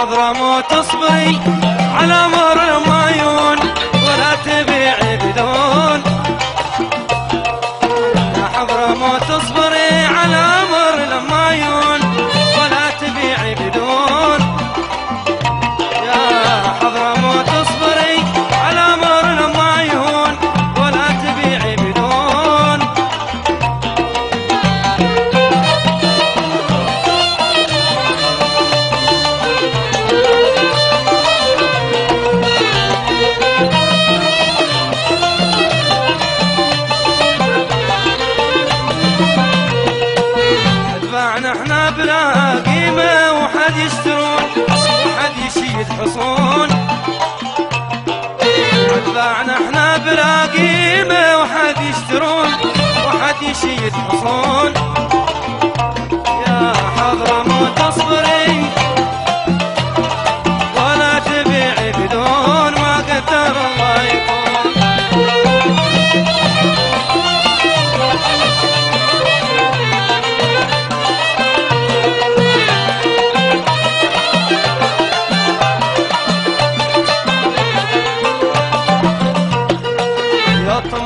حضرموت اصبري على مر المعيون ولا تبيعي بدون. يا حضرموت اصبري على مر المعيون ولا تبيعي بدون. يا حضرموت اصبري على مر المعيون ولا تبيعي بدون. اتبعنا احنا بلا قيمة وحد يشترون وحد يشيد حصون. اتبعنا احنا بلا قيمة وحد يشترون وحد يشيد حصون. يا حضرموت اصبري ولا تبيعي بدون ما قدر الله يكون.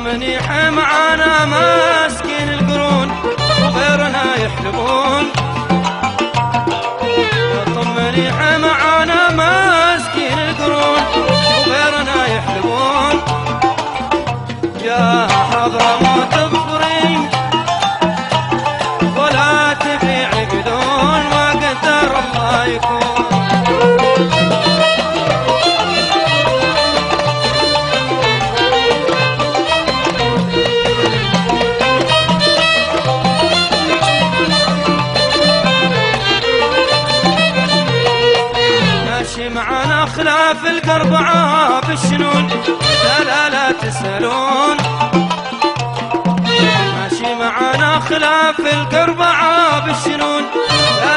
منيحة معانا ماسكين القرون وغيرنا يحلبون. منيحة معانا ماسكين القرون وغيرنا يحلبون. يا حضرموت اصبري ولا تبيعي بدون ما قدر الله يكون. معنا خلاف القربعة بالشنون لا تسألون. ماشي معنا خلاف القربعة بالشنون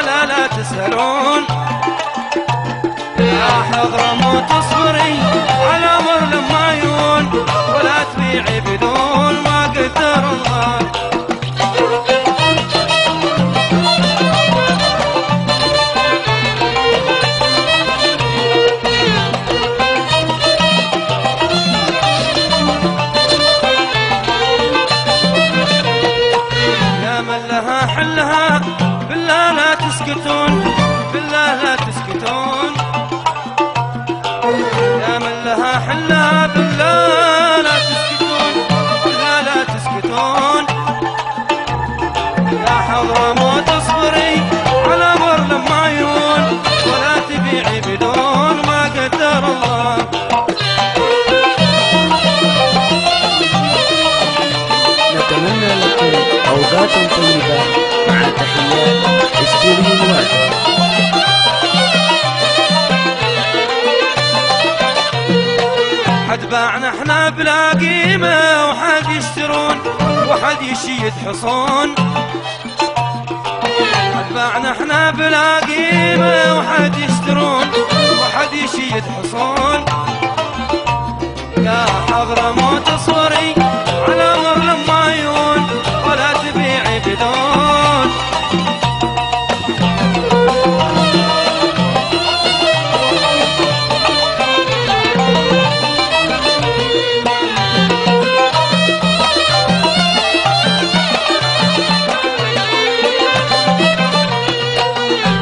لا تسألون. يا حضرموت اصبري على مر المعيون ولا تبيعي بدون ما قدر الله. حلها بالله لا تسكتون بالله لا تسكتون. يا من لها حلها بالله لا تسكتون بالله لا تسكتون. يا حضرموت اصبري على مر المعيون ولا تبيعي بدون ما قدر الله. نتمنى لكم أوقات طيبة مع تحيات استوديو واحد. حد باعنا احنا بلا قيمة وحد يشترون وحد يشيد حصون. حد باعنا احنا بلا قيمة وحد يشترون وحد يشيد حصون. يا حضرموت اصبري على مر المعيون ولا تبيعي بدون.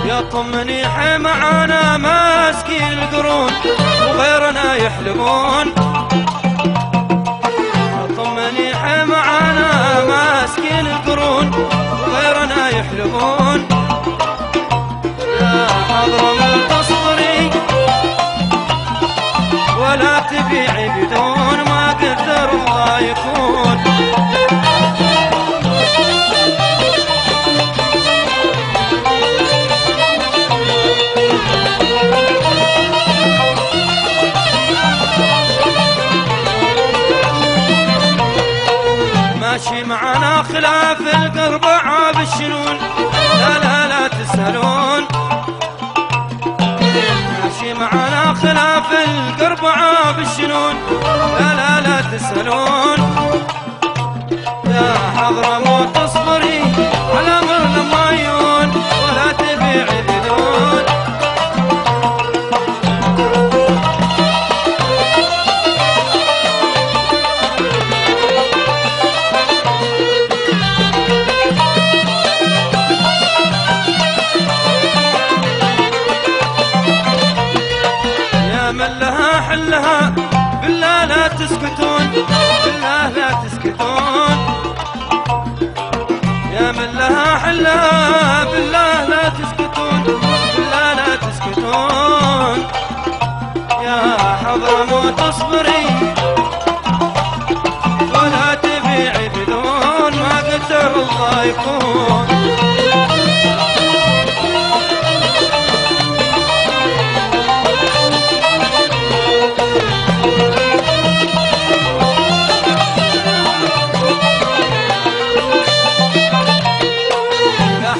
يا منيحة معانا ماسكين القرون وغيرنا يحلبون. منيحة معانا ماسكين القرون وغيرنا يحلبون. يا حضرموت اصبري ولا تبيعي بدون ما قدر الله يكون. ماشي معنا خلاف القربعة بالشنون لا تسألون. ماشي معنا خلاف القربعة بالشنون لا تسألون. يا حضرموت اصبري على مر المعيون ولا تبيعي بدون. حلها بالله لا تسكتون، بالله لا تسكتون، يا من لها حلها بالله لا تسكتون، بالله لا تسكتون، يا حضرموت اصبري ولا تبيعي بدون ما قدر الله يكون.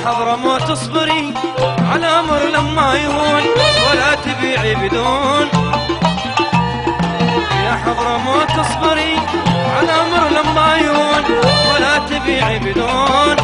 حضرموت اصبري على امر لما يهون ولا تبيعي بدون، يا حضرموت اصبري على امر لما يهون ولا تبيعي بدون،